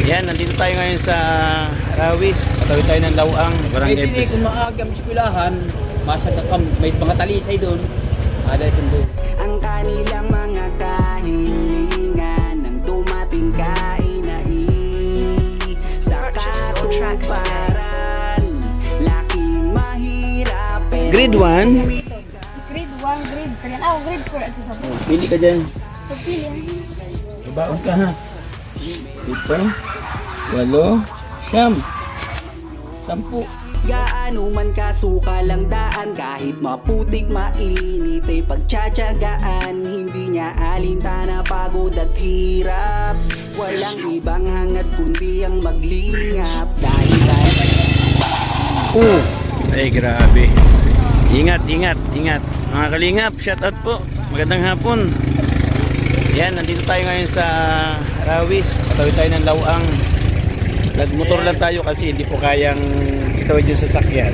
Yan, nandito tayo ngayon sa Rawis. Patawid tayo ng Lawang, Barangay Hindi Blis. kung maaga eskwelahan, may mga talisay doon. Ada itong doon. Ang kanilang mga kahilingan nang dumating sa katuparan. Laking mahirap pero Grade 1? Grade 1, grade 3. Ah, grade 4 ito sa buhay. Pili ka dyan. Pagpili. Ibaon ka ha. 7, 8, 9, 10. gaano man kasukal ang daan. Kahit maputik mainit ay pagtsatsagaan. Hindi niya alintana pagod at hirap. Walang ibang hangat kundi ang maglingap. Dahil Ay grabe. Ingat, ingat, ingat. Mga kalingap, shout out po. Magandang hapon. Yan, nandito tayo ngayon sa Rawis. Patawid tayo ng Lawang. Nagmotor lang tayo kasi hindi po kayang itawid yung sasakyan.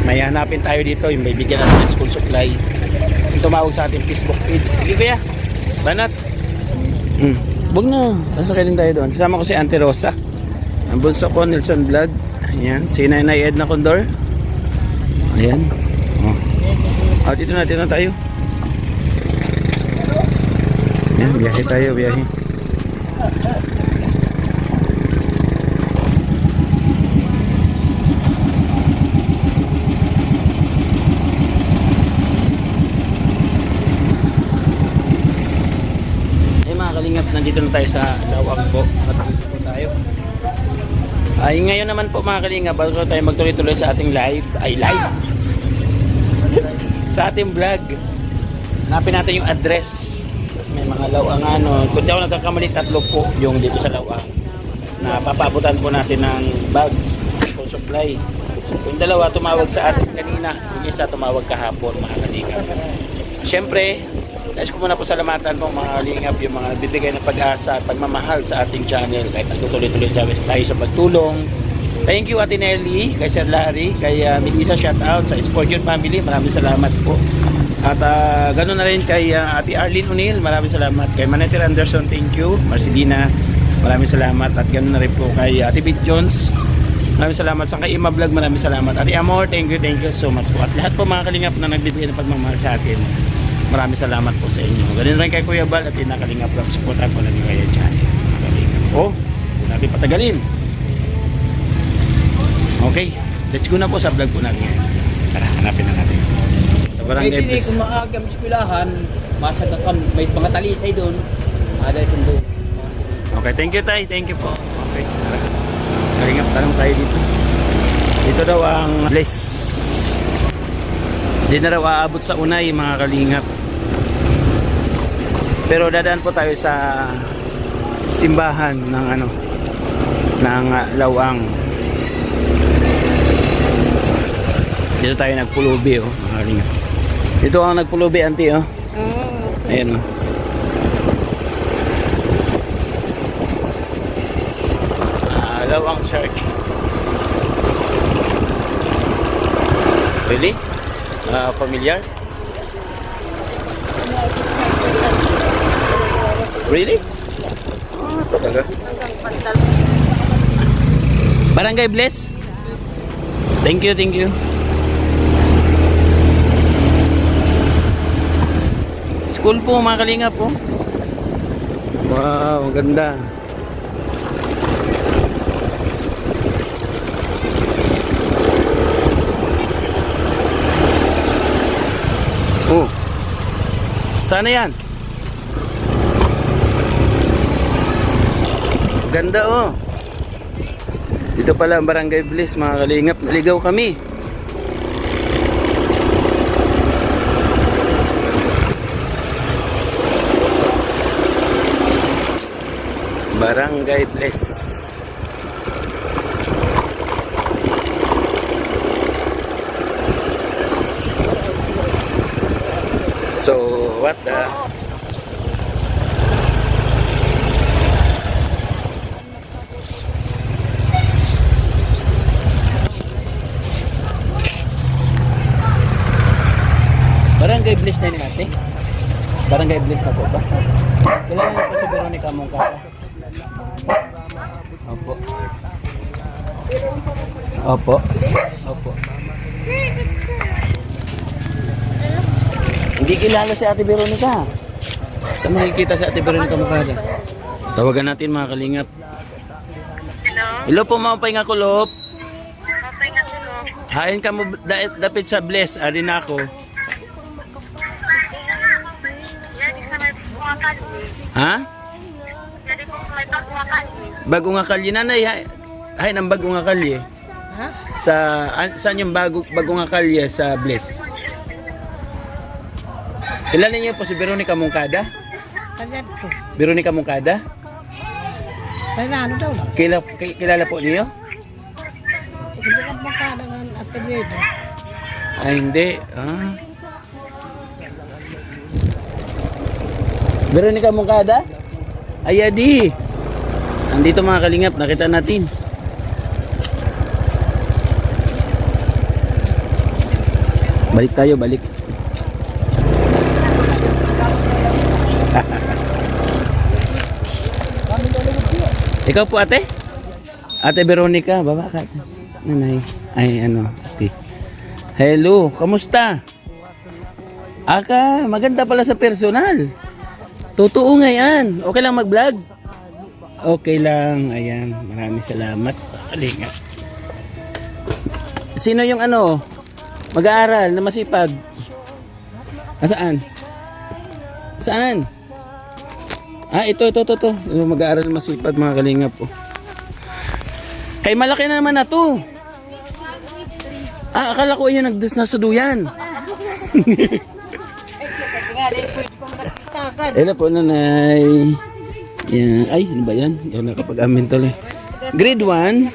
May hanapin tayo dito, yung may bigyan natin ng school supply. Yung tumawag sa ating Facebook page. Sige kuya, banat. Huwag na, sasakyan din tayo doon. Kasama ko si Auntie Rosa. Ang bunso ko, Nelson Vlog. Ayan, si Nanay Edna Condor. Ayan. Dito na tayo. Ayan, biyahe tayo, biyahe. Kalingap, nandito na tayo sa Lawang po. Matapos po tayo. Ay ngayon naman po mga kalingap, bago tayo magtuloy-tuloy sa ating live, sa ating vlog. Hanapin natin yung address. Kasi may mga Lawang kung di ako nagkakamali, 3 po yung dito sa Lawang na papabutan po natin ng bags for supply. Yung 2 tumawag sa atin kanina, yung isa tumawag kahapon mga kalingap. Siyempre, nais ko muna po salamatan po mga kalingap, yung mga bibigay ng pag-asa at pagmamahal sa ating channel kahit nagtutuloy-tuloy tayo sa pagtulong. Thank you Ate Nelly, kay Sir Larry, kay Melissa, shout out sa Sportion Family, maraming salamat po. At ganoon na rin kay Ate Arlene O'Neill, maraming salamat. Kay Maneter Anderson, thank you. Marcelina, maraming salamat. At ganoon na rin po kay Ate Big Jones, maraming salamat. Sa kay Ima Vlog, maraming salamat. Ate Amor, thank you so much po. At lahat po mga kalingap na nagbibigay ng pagmamahal sa atin, maraming salamat po sa inyo. Ganun rin kay Kuya Bal at Kalingap Vlog. Supportan po natin kayo channel. Hindi natin patagalin. Okay, let's go na po sa vlog po natin ngayon. Tara, hanapin na natin. Sa Barangay Hindi Blis. kung maaga eskwelahan, may mga talisay doon. Ada itong doon. Okay, thank you tay. Thank you po. Okay, tara. Kalingap, tanong tayo dito. Dito daw ang Bliss. Hindi na raw aabot sa Unay mga kalingap. Pero dadaan po tayo sa simbahan ng ng Lawang. Dito tayo nagpulubi mga kalingap. Dito ang nagpulubi auntie Ayan Lawang Church. Really? Familiar? Really? Talaga? Barangay Bless? Thank you, thank you. School po mga kalingap po. Wow, ganda. Sana yan? Ganda Dito pala ang Barangay Bliss mga kalingap. Naligaw kami. Barangay Bliss. So, what the... Barangay Bliss na yun ate? Barangay Bliss na po ba? Kailangan po si Veronica Mongkaka. Opo. Opo. Opo. Hindi kilala si Ate Veronica. Saan makikita si Ate Veronica Mukada? Tawagan natin mga kalingap. Hello po mga pahinga kulop. Hain ka mo dapit sa bless. Adin ako. Ha? Bagong akal yun nanay. Hain ang bagong akal eh. Ha? Saan yung bagong akal sa bless? Kilala niyo po si Veronica Mungkada? Kagad ko. Veronica Mungkada? Ano daw lang? Kilala po niyo? Hindi ka makada ng apelido. Ay, hindi. Veronica Mungkada? Ay, adi. Andito mga kalingap, nakita natin. Balik tayo, balik. Ikaw po ate? Ate Veronica, baba ka. Nanay. Ay, ano, ate. Hello, kamusta? Aka, maganda pala sa personal. Totoo nga yan. Okay lang mag-vlog? Okay lang. Ayan, maraming salamat. Kalinga. Sino yung ano, mag-aaral na masipag? Saan? Saan? Ito. Yung mag-aaral na masipag mga kalingap po. Kay malaki na naman na to. Akala ko yun nasa duyan. Hello po nanay. Yan. Ay, ano ba yan? Yan nakapag-amin tuloy. Grade 1.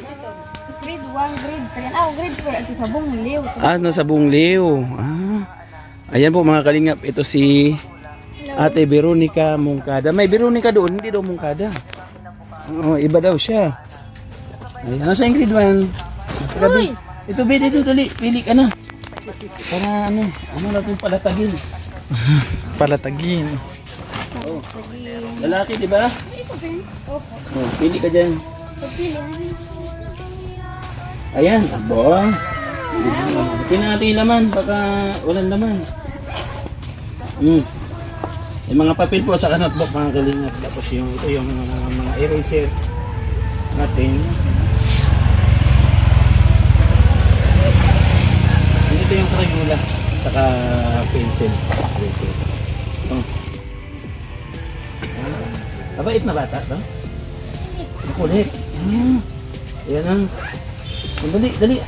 Grade 1, grade 3. Grade 4. Ito sa Bungliw. Nasa Bungliw. Ayan po mga kalingap. Ito si Ate Veronica Mungkada. May Veronica doon, hindi daw Mungkada. Iba daw siya. Ayan, nasa yung grade 1. Uy! Ito, dito, dali. Pili ka na. Para ano natin palatagin. Palatagin. Oh. Lalaki, di ba? Ito, Ben. Opo. Pili ka dyan. Pagpili. Ayan, abo. Tingnan natin yung laman, baka walang laman. Yung mga papel po sa notebook mga kalingap. Tapos ito yung mga eraser natin. Ito yung karagula saka pencil. Mabait na bata, no? Makulit. Ayan ang. Dali.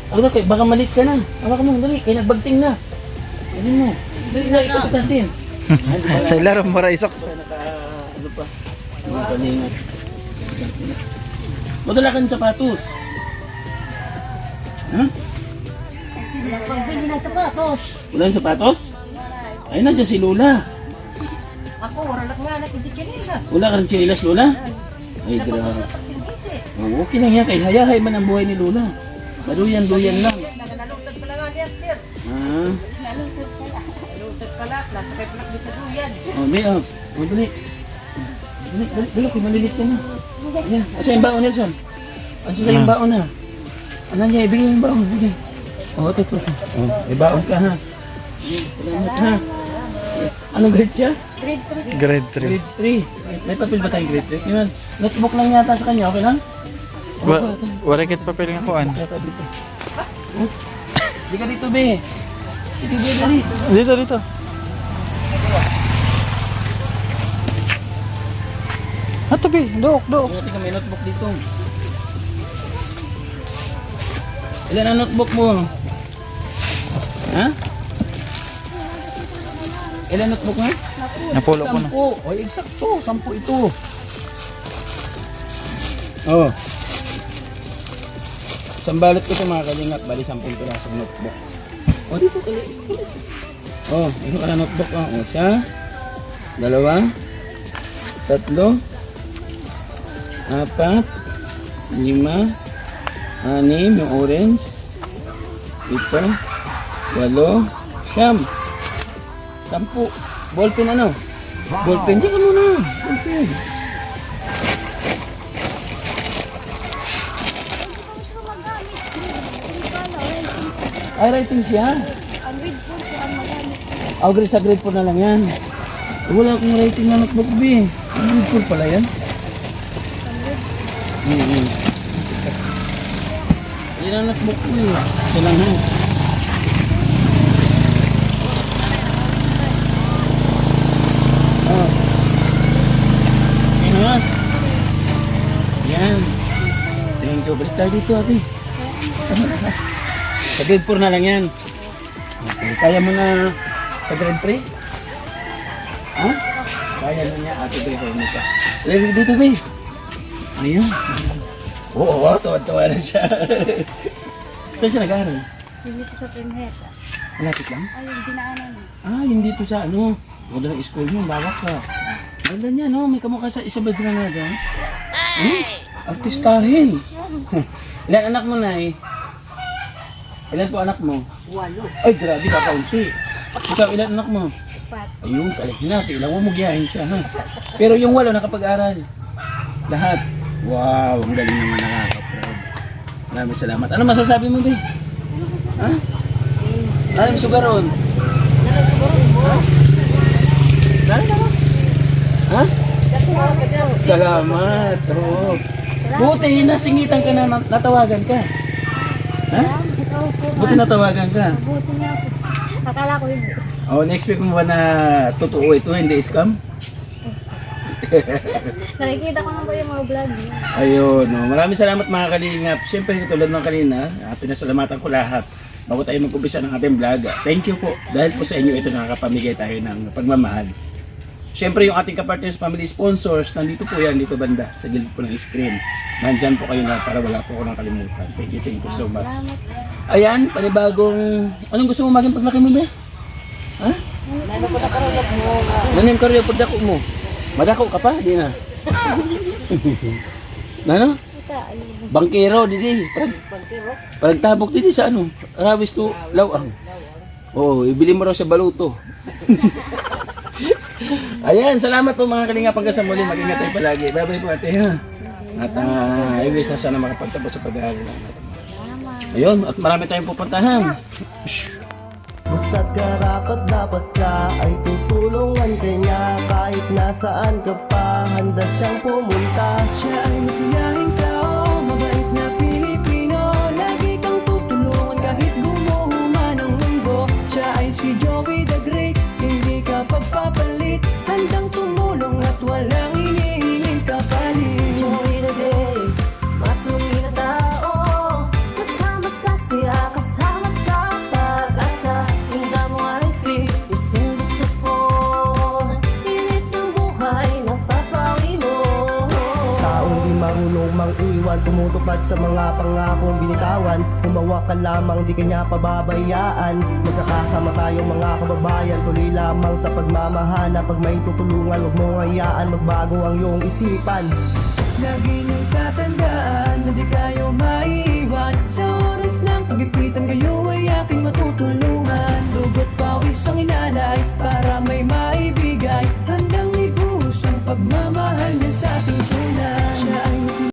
Baka malit ka na. Baka mo, dali. Kaya nagbagting na. Dali mo. Dali na, ikot natin. Sa ilaro maray socks. Ano pa? Mga kanina. Madala ka ng sapatos. Ha? Pagbili ng sapatos. Wala yung sapatos? Ay, nandiyan si Lola. Ako, wala nga nakikikinisa. Wala ka rin sinilas, Lola? Ay, grabe. Okay lang yan. Kaya hayahay man ang buhay ni Lola. Baduyan-duyan lang. Nalusad pala nga niya, sir. Nalusad pala. Nalusad pala. Nasakay pala sa duyan. Dali. Dali, kung malilit ka na. Ayan. Asa yung baon, Nelson? Asa sa yung baon na? Ano niya, ibigay yung baon. Ibigay. Ito. Ibaon ka ha. Salamat ha. Anong grade siya? Grade 3. Grade 3. Grade 3. May papel ba tayong grade 3? Yun. Notebook lang yata sa kanya, okay lang? Wala kit papel nga kuan. Dito. Di ka dito, be. Dito, be, dali. Dito. Be, dook. Tingnan ka, may notebook dito. Ilan ang notebook mo? Ha? Ilan notebook mo? Napulo ko na. 10. O, eksakto. 10 ito. Oh. Isang balot ko ito mga kalingap. Bali 10 pirasong notebook. O, dito kali. Oh, ito ka na notebook. O, isa. 2. 3. 4. 5. 6. Yung orange. 7. 8. 9. 10. Ballpen ano? Ballpen. Diyan ka muna. Ballpen. Ay, writing siya. Oh, grade sa grade 4 na lang yan. Wala akong writing na notebook, B. Grade 4 pala yan. Yan ang notebook ko eh. Ito lang ha. Oh. Yan ha. Yan. Thank you. Balik tayo dito, ate. Sa grade 4 na lang yan. Okay. Kaya mo na sa grade 3? Ha? Kaya na niya, ate, grade 4 mo siya. Lagi dito, be. Ayun. Oo, tuwa-tuwa na siya. Saan siya nag-aaral? Dito sa Pinheta. Malapit lang? Ay, yung dinaanan. Ah, hindi to sa ano. Maganda ng school mo, bawak ka. Ganda niya, no? May kamukha sa Isabel Granada. Artistahin. Ilan anak mo na eh? Ilan po anak mo? 8. Ay, grabe, kakaunti. Ikaw, ilan anak mo? 4. Ayun, kalit nyo natin. Ilang mo magyahin siya, ha? Pero yung 8 nakapag-aral. Lahat. Wow, ang galing naman, nakaka-proud. Maraming salamat. Ano masasabi mo, Day? Ha? Ano yung sugaron? Dali na. Ha? Salamat. Oo. Buti, nasingitan ka na, natawagan ka. Ha? Buti natawagan ka. Buti niya ako. Akala ko hindi. Oh, na-expect mo ba na totoo ito, hindi scam? Nakikita ko na po yung mga vlog niya. Ayun, no. Maraming salamat mga kalingap. Siyempre, tulad ng kanina, pinasalamatan ko lahat bago tayo mag-umpisa ng ating vlog. Thank you po. Dahil po sa inyo ito nakakapamigay tayo ng pagmamahal. Siyempre, yung ating kapartners family sponsors, nandito po yan, dito banda, sa gilid po ng screen. Nandyan po kayo na para wala po ko nang kalimutan. Thank you so much. Ayan, panibagong... Anong gusto mo maging paglaki mo, be? Ha? Ano yung karyo pagdako mo? Madako ka pa? Di na. Ano? Bangkero, didi. Pagtabok didi sa ano? Rawis to lawang. Oo, ibili mo raw sa baluto. Ayan, salamat po mga kalingap hanggang sa muli. Mag-ingat tayo palagi. Bye-bye po ate ha. At I wish na sana makapagtapos sa pag-aaral natin. Ayun, at marami tayong pupuntahan. Basta't karapat dapat ka ay tutulungan kanya. Kahit nasaan ka pa, handa siyang pumunta. Siya ay masiyahing tao, mabait na Pilipino. Lagi kang tutulungan kahit gumuho man ang mundo. Siya ay si Joey the Great, hindi ka pagpapalit. Handang tumulong at walang hinihinging kapalit. Joey the Great, matulungin na tao. Kasama sa siya, kasama sa pag-asa. Hinda mo RSP, isang gusto ko. Pilit ng buhay, napapawi mo. Taong di marunong mang-iwan, tumutupad sa mga pangakong binitawan. Humawa ka lamang, di kanya pababayaan. Magkakasama tayong mga kababayan, tuloy lamang sa pagmamahala. Pag may tutulungan, huwag mong hayaan, magbago ang iyong isipan. Lagi niyong tatandaan na di kayo maiiwan sa